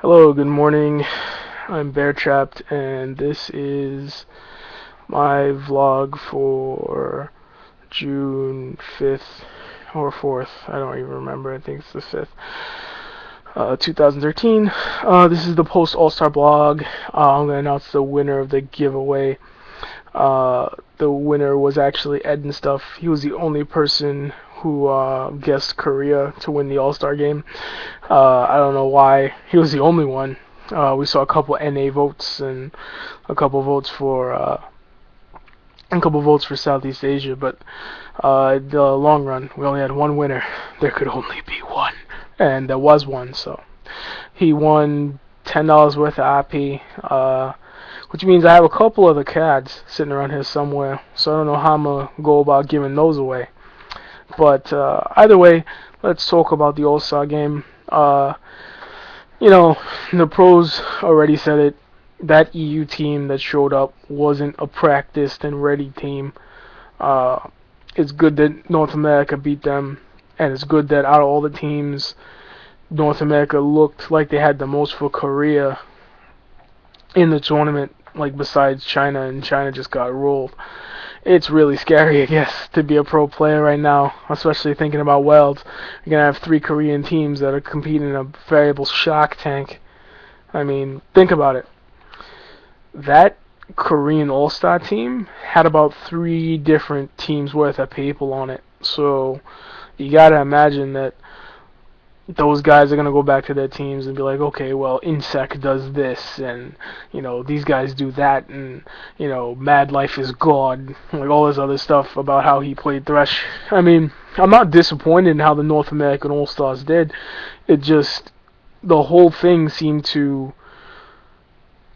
Hello, good morning. I'm Beartrapt, and this is my vlog for June 5th or 4th. I don't even remember. I think it's the 5th, 2013. This is the post Allstar blog. I'm going to announce the winner of the giveaway. The winner was actually Ed and Stuff. He was the only person who guessed Korea to win the All-Star game. I don't know why he was the only one. We saw a couple NA votes and a couple votes for Southeast Asia, but in the long run, we only had one winner. There could only be one, and there was one. So he won $10 worth of IP, which means I have a couple of the cards sitting around here somewhere. So I don't know how I'm gonna go about giving those away. But either way, let's talk about the All-Star game. The pros already said it. That EU team that showed up wasn't a practiced and ready team. It's good that North America beat them, and it's good that out of all the teams, North America looked like they had the most for Korea in the tournament, like besides China, and China just got rolled. It's really scary, I guess, to be a pro player right now, especially thinking about Worlds. You're going to have 3 Korean teams that are competing in a variable Shark Tank. I mean, think about it. That Korean All-Star team had about 3 different teams worth of people on it. So you got to imagine that those guys are going to go back to their teams and be like, okay, well, Insect does this, and, these guys do that, and, Mad Life is God, like all this other stuff about how he played Thresh. I mean, I'm not disappointed in how the North American All-Stars did. It just, the whole thing seemed to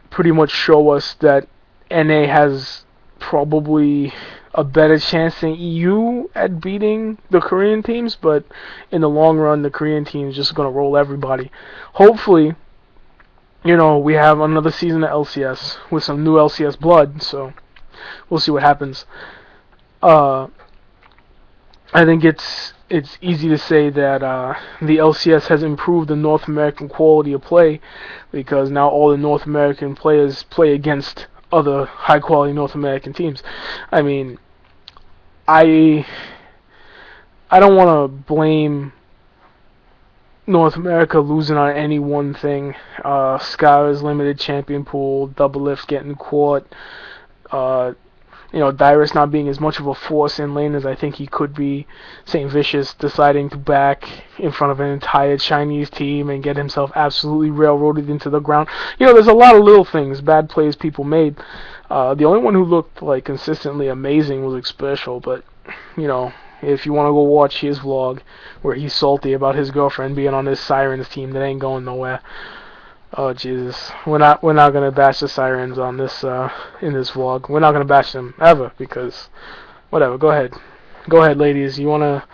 pretty much show us that NA has probably a better chance than EU at beating the Korean teams, but in the long run, the Korean team is just going to roll everybody. Hopefully, we have another season of LCS with some new LCS blood, so we'll see what happens. I think it's easy to say that the LCS has improved the North American quality of play, because now all the North American players play against other high-quality North American teams. I mean, I don't want to blame North America losing on any one thing. Skyra's limited champion pool, Double Lift getting caught, Dyrus not being as much of a force in lane as I think he could be, St. Vicious deciding to back in front of an entire Chinese team and get himself absolutely railroaded into the ground. There's a lot of little things, bad plays people made. The only one who looked like consistently amazing was Expertial, but if you want to go watch his vlog where he's salty about his girlfriend being on this Sirens team that ain't going nowhere. Oh Jesus, we're not gonna bash the Sirens on this in this vlog. We're not gonna bash them ever, because whatever. Go ahead, ladies. You wanna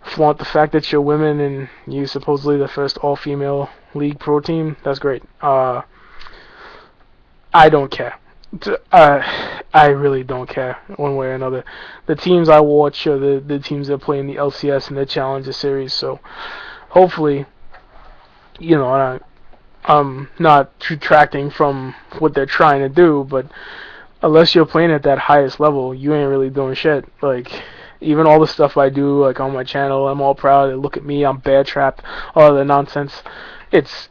flaunt the fact that you're women and you supposedly the first all-female league pro team? That's great. I don't care. I really don't care one way or another. The teams I watch are the teams that play in the LCS and the Challenger Series. So hopefully, I'm not detracting from what they're trying to do, but unless you're playing at that highest level, you ain't really doing shit. Like, even all the stuff I do, like on my channel, I'm all proud. Look at me, I'm Beartrapt, all the nonsense.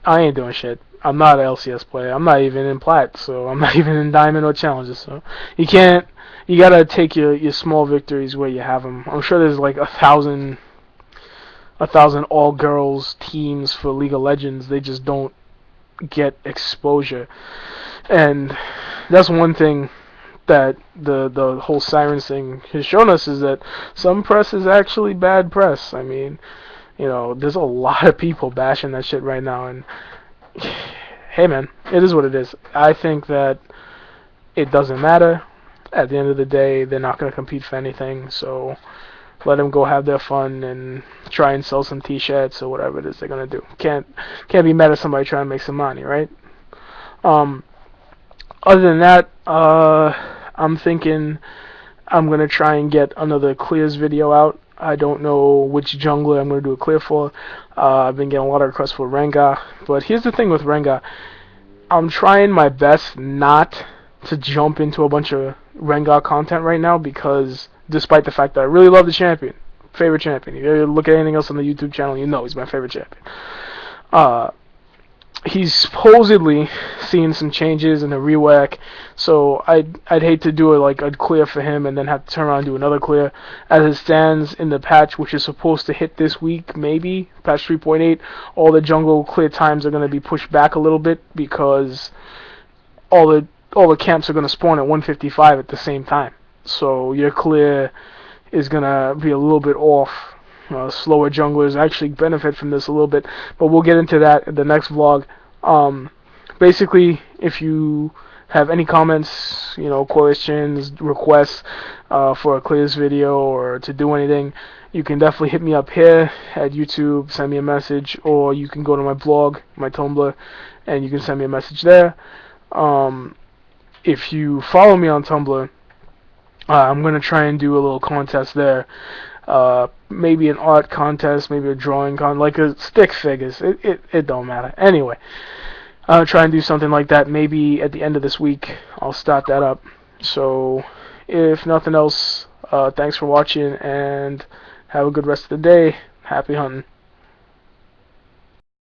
I ain't doing shit. I'm not an LCS player. I'm not even in Plat, so I'm not even in Diamond or Challenges. So you gotta take your small victories where you have them. I'm sure there's like 1,000 all-girls teams for League of Legends. They just don't get exposure, and that's one thing that the whole Sirens thing has shown us, is that some press is actually bad press. I mean, there's a lot of people bashing that shit right now, and hey man, it is what it is. I think that it doesn't matter. At the end of the day, they're not going to compete for anything, so let them go have their fun and try and sell some t-shirts or whatever it is they're going to do. Can't be mad at somebody trying to make some money, right? Other than that, I'm thinking I'm going to try and get another Clears video out. I don't know which jungler I'm going to do a clear for. I've been getting a lot of requests for Rengar. But here's the thing with Rengar. I'm trying my best not to jump into a bunch of Rengar content right now because despite the fact that I really love the champion, favorite champion. If you look at anything else on the YouTube channel, you know he's my favorite champion. He's supposedly seeing some changes in the rework, so I'd hate to do it like a clear for him and then have to turn around and do another clear. As it stands in the patch, which is supposed to hit this week, maybe patch 3.8, all the jungle clear times are going to be pushed back a little bit because all the camps are going to spawn at 155 at the same time. So your clear is going to be a little bit off. Slower junglers actually benefit from this a little bit, but we'll get into that in the next vlog. Basically, if you have any comments, questions, requests for a clears video or to do anything, you can definitely hit me up here at YouTube, send me a message, or you can go to my blog, my Tumblr, and you can send me a message there. If you follow me on Tumblr, I'm going to try and do a little contest there. Maybe an art contest, maybe a drawing like a stick figures. It don't matter. Anyway, I'll try and do something like that. Maybe at the end of this week, I'll start that up. So, if nothing else, thanks for watching and have a good rest of the day. Happy hunting.